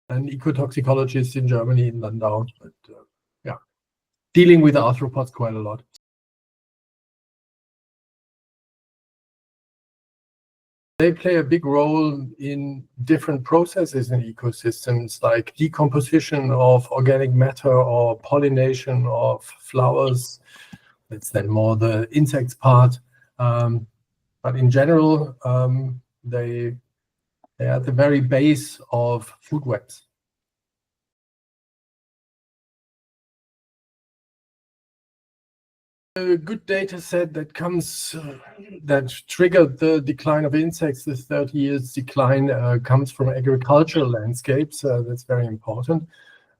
an ecotoxicologist in Germany, in Landau. But yeah, dealing with arthropods quite a lot. They play a big role in different processes in ecosystems, like decomposition of organic matter or pollination of flowers. That's then more the insects part. But in general, they are at the very base of food webs. A good data set that comes, that triggered the decline of insects, the 30 years decline, comes from agricultural landscapes. That's very important.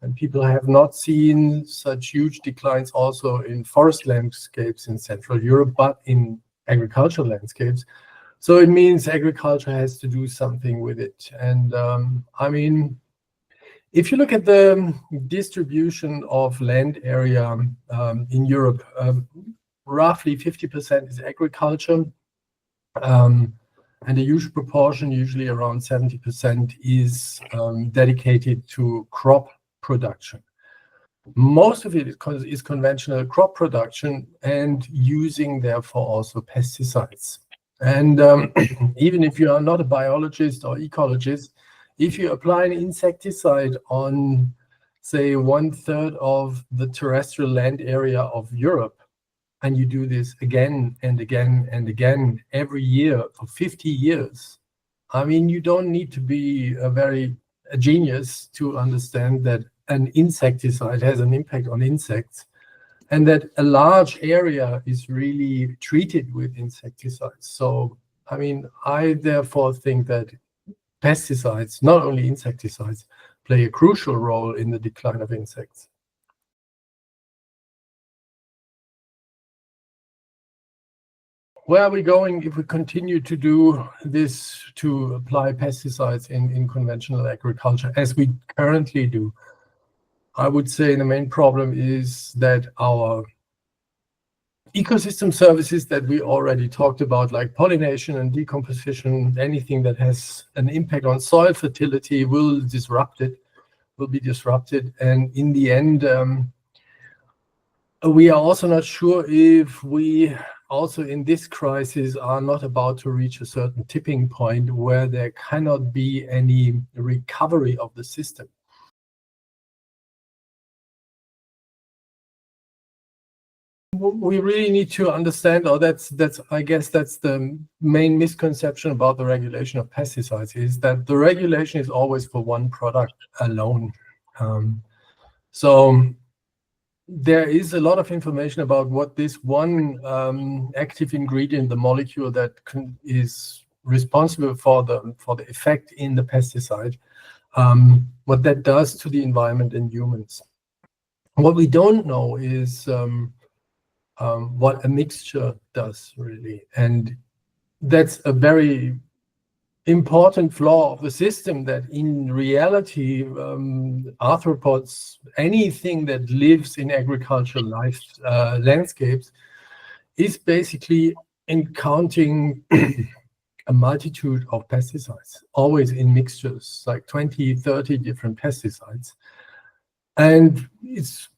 And people have not seen such huge declines also in forest landscapes in Central Europe, but in agricultural landscapes. So it means agriculture has to do something with it. And I mean, if you look at the distribution of land area in Europe, roughly 50% is agriculture, and a huge proportion, usually around 70%, is dedicated to crop production. Most of it is conventional crop production and using, therefore, also pesticides. And even if you are not a biologist or ecologist, if you apply an insecticide on, say, 1/3 of the terrestrial land area of Europe, and you do this again and again and again every year for 50 years, I mean, you don't need to be a genius to understand that an insecticide has an impact on insects, and that a large area is really treated with insecticides. So, I mean, I therefore think that pesticides, not only insecticides, play a crucial role in the decline of insects. Where are we going if we continue to do this, to apply pesticides in conventional agriculture as we currently do? I would say the main problem is that our ecosystem services that we already talked about, like pollination and decomposition, anything that has an impact on soil fertility will be disrupted. And in the end, we are also not sure if we also in this crisis are not about to reach a certain tipping point where there cannot be any recovery of the system. We really need to understand, or I guess that's the main misconception about the regulation of pesticides, is that the regulation is always for one product alone. So there is a lot of information about what this one active ingredient, the molecule that is responsible for the effect in the pesticide, what that does to the environment and humans. What we don't know is what a mixture does really, and that's a very important flaw of the system, that in reality arthropods, anything that lives in agricultural landscapes, is basically encountering a multitude of pesticides, always in mixtures, like 20-30 different pesticides. And it's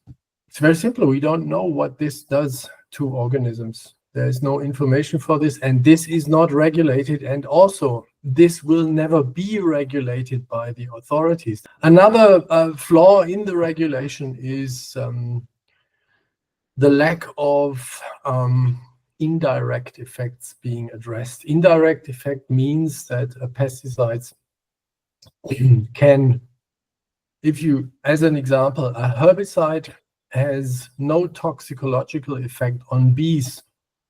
very simple. We don't know what this does to organisms. There's no information for this, and this is not regulated, and also this will never be regulated by the authorities. Another flaw in the regulation is the lack of indirect effects being addressed. Indirect effect means that pesticides can, if you, as an example, a herbicide has no toxicological effect on bees.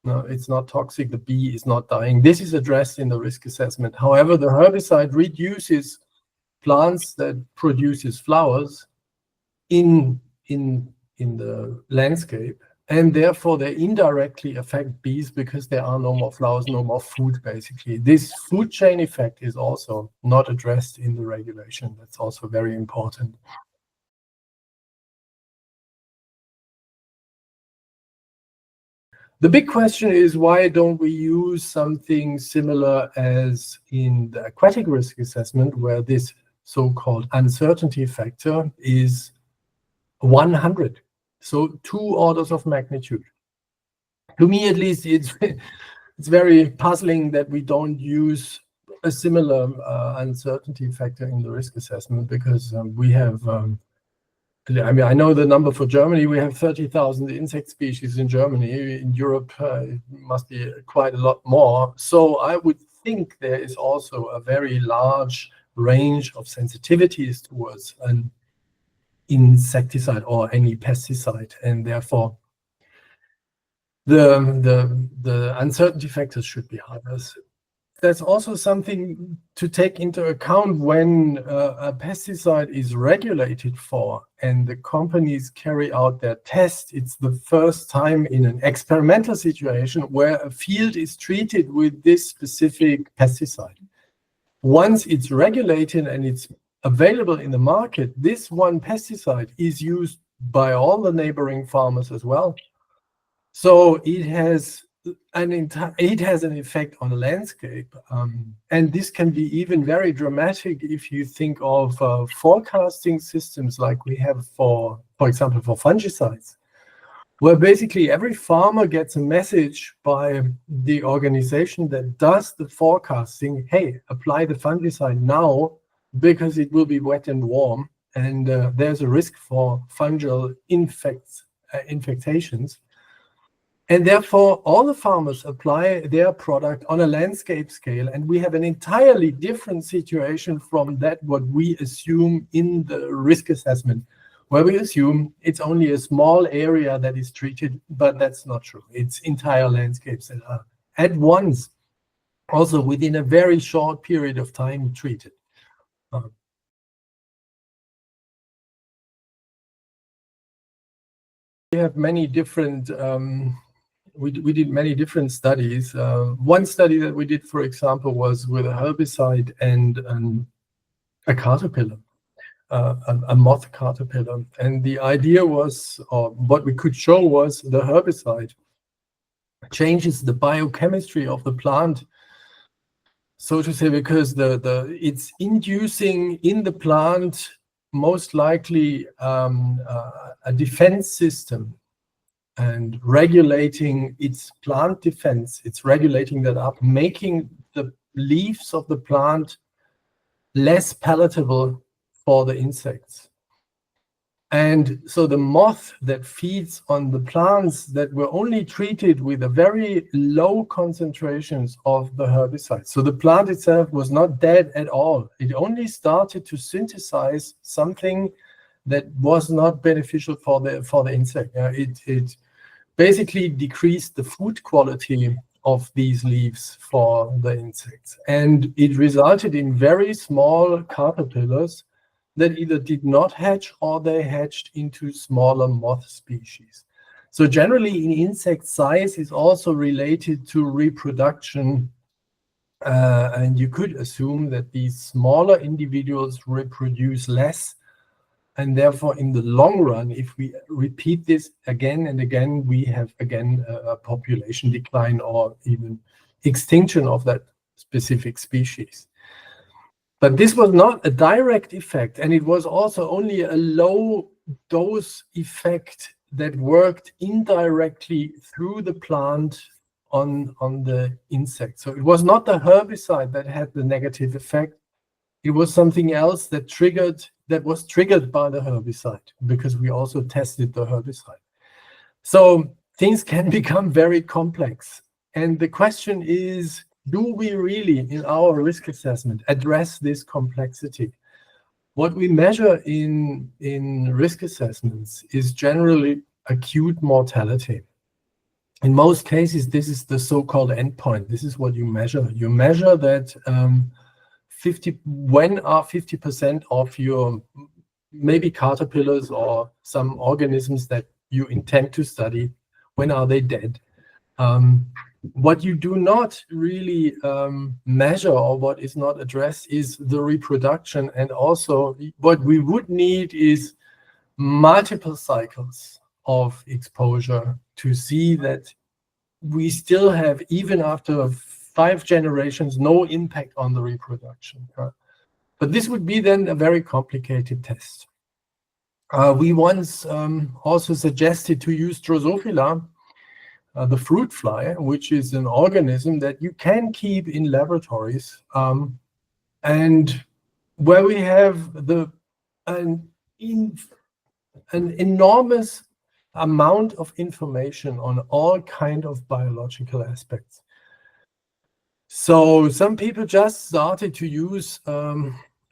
No, it's not toxic, the bee is not dying. This is addressed in the risk assessment. However, the herbicide reduces plants that produces flowers in the landscape, and therefore they indirectly affect bees because there are no more flowers, no more food, basically. This food chain effect is also not addressed in the regulation. That's also very important. The big question is, why don't we use something similar as in the aquatic risk assessment, where this so-called uncertainty factor is 100. So 2 orders of magnitude. To me, at least, it's very puzzling that we don't use a similar uncertainty factor in the risk assessment, because we have, I mean, I know the number for Germany. We have 30,000 insect species in Germany. In Europe, it must be quite a lot more. So I would think there is also a very large range of sensitivities towards an insecticide or any pesticide, and therefore the uncertainty factors should be higher. That's also something to take into account when a pesticide is regulated for and the companies carry out their test. It's the first time in an experimental situation where a field is treated with this specific pesticide. Once it's regulated and it's available in the market, this one pesticide is used by all the neighboring farmers as well. So it has an effect on the landscape, and this can be even very dramatic if you think of forecasting systems like we have for example, for fungicides, where basically every farmer gets a message by the organization that does the forecasting: hey, apply the fungicide now because it will be wet and warm, and there's a risk for fungal infectations. And therefore, all the farmers apply their product on a landscape scale, and we have an entirely different situation from that what we assume in the risk assessment, where we assume it's only a small area that is treated, but that's not true. It's entire landscapes that are at once, also within a very short period of time, treated. We have many different we did many different studies. One study that we did, for example, was with a herbicide and a caterpillar, a moth caterpillar. And the idea was, or what we could show was, the herbicide changes the biochemistry of the plant, so to say, because it's inducing in the plant most likely a defense system, and regulating its plant defense. It's regulating that up, making the leaves of the plant less palatable for the insects. And so the moth that feeds on the plants that were only treated with a very low concentrations of the herbicide. So the plant itself was not dead at all. It only started to synthesize something that was not beneficial for the insect. It basically decreased the food quality of these leaves for the insects. And it resulted in very small caterpillars that either did not hatch or they hatched into smaller moth species. So generally, in insect, size is also related to reproduction. And you could assume that these smaller individuals reproduce less. And therefore, in the long run, if we repeat this again and again, we have again a population decline or even extinction of that specific species. But this was not a direct effect, and it was also only a low dose effect that worked indirectly through the plant on the insect. So it was not the herbicide that had the negative effect. It was something else that was triggered by the herbicide, because we also tested the herbicide. So things can become very complex. And the question is, do we really, in our risk assessment, address this complexity? What we measure in risk assessments is generally acute mortality. In most cases, this is the so-called endpoint. This is what you measure. You measure that 50% of your maybe caterpillars or some organisms that you intend to study, when are they dead? What you do not really measure, or what is not addressed, is the reproduction. And also what we would need is multiple cycles of exposure to see that we still have, even after 5 generations, no impact on the reproduction. But this would be then a very complicated test. We once also suggested to use Drosophila, the fruit fly, which is an organism that you can keep in laboratories, and where we have an enormous amount of information on all kind of biological aspects. So some people just started to use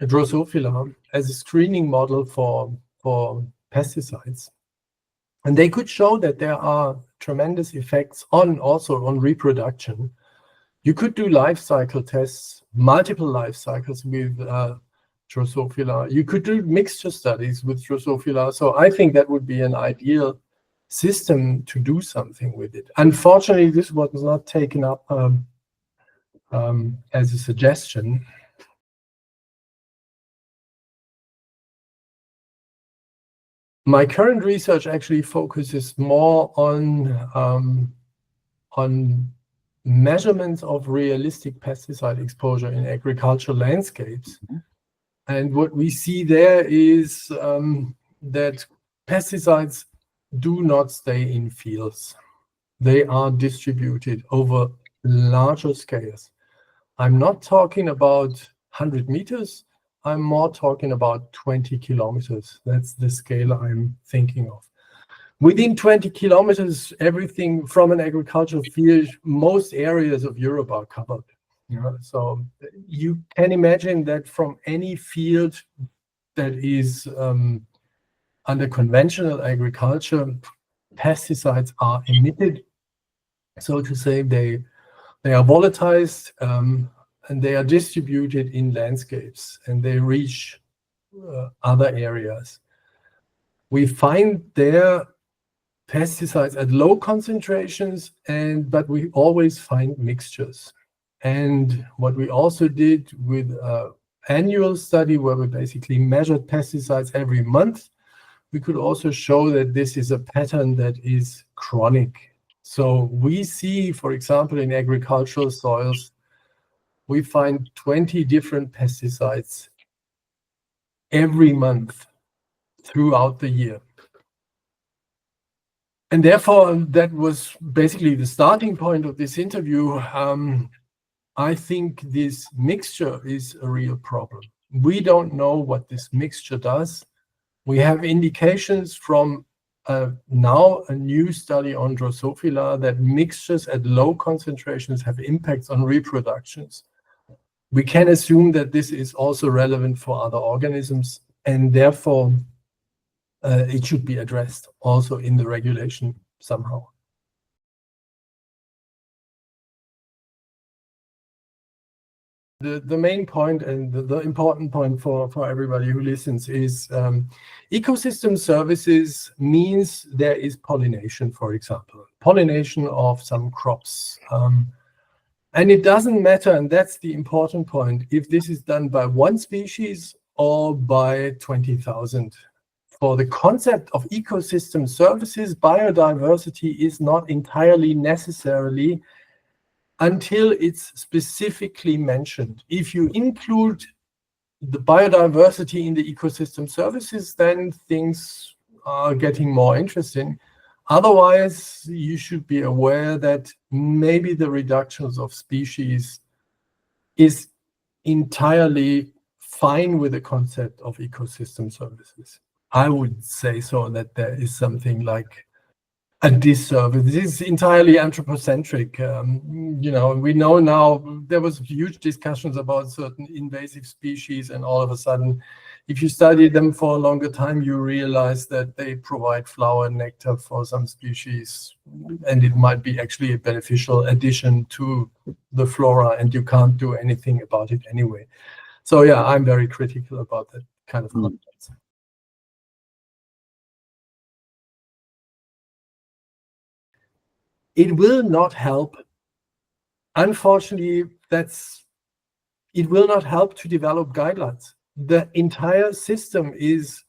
Drosophila as a screening model for pesticides. And they could show that there are tremendous effects also on reproduction. You could do life cycle tests, multiple life cycles with Drosophila. You could do mixture studies with Drosophila. So I think that would be an ideal system to do something with it. Unfortunately, this was not taken up as a suggestion. My current research actually focuses more on measurements of realistic pesticide exposure in agricultural landscapes. And what we see there is that pesticides do not stay in fields. They are distributed over larger scales. I'm not talking about 100 meters. I'm more talking about 20 kilometers. That's the scale I'm thinking of. Within 20 kilometers, everything from an agricultural field, most areas of Europe are covered. So you can imagine that from any field that is under conventional agriculture, pesticides are emitted. So to say, they are volatilized, and they are distributed in landscapes, and they reach other areas. We find there pesticides at low concentrations, but we always find mixtures. And what we also did with an annual study where we basically measured pesticides every month, we could also show that this is a pattern that is chronic. So we see, for example, in agricultural soils, we find 20 different pesticides every month throughout the year. And therefore, that was basically the starting point of this interview. I think this mixture is a real problem. We don't know what this mixture does. We have indications from now a new study on Drosophila that mixtures at low concentrations have impacts on reproductions. We can assume that this is also relevant for other organisms, and therefore it should be addressed also in the regulation somehow. The main point and the important point for everybody who listens is ecosystem services means there is pollination, for example, pollination of some crops. And it doesn't matter, and that's the important point, if this is done by one species or by 20,000. For the concept of ecosystem services, biodiversity is not entirely necessarily until it's specifically mentioned. If you include the biodiversity in the ecosystem services, then things are getting more interesting. Otherwise, you should be aware that maybe the reductions of species is entirely fine with the concept of ecosystem services. I would say so, that there is something like a disservice. This is entirely anthropocentric. We know now there was huge discussions about certain invasive species, and all of a sudden, if you study them for a longer time, you realize that they provide flower and nectar for some species, and it might be actually a beneficial addition to the flora, and you can't do anything about it anyway. So yeah, I'm very critical about that kind of concepts. It will not help. Unfortunately, it will not help to develop guidelines. The entire system is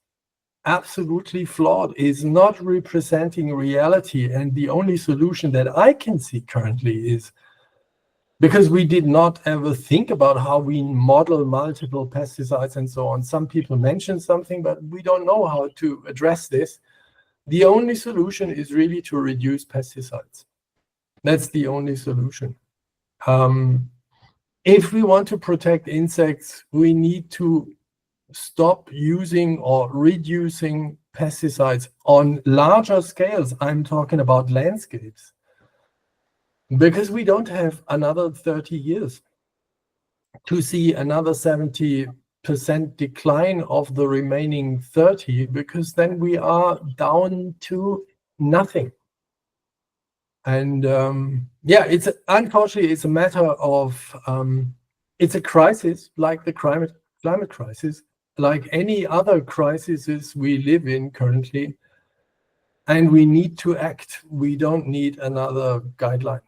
absolutely flawed, is not representing reality. And the only solution that I can see currently is because we did not ever think about how we model multiple pesticides and so on. Some people mention something, but we don't know how to address this. The only solution is really to reduce pesticides. That's the only solution. If we want to protect insects, we need to stop using or reducing pesticides on larger scales. I'm talking about landscapes, because we don't have another 30 years to see another 70% decline of the remaining 30, because then we are down to nothing. And it's unfortunately, it's a matter of, it's a crisis like the climate crisis, like any other crises we live in currently. And we need to act. We don't need another guideline.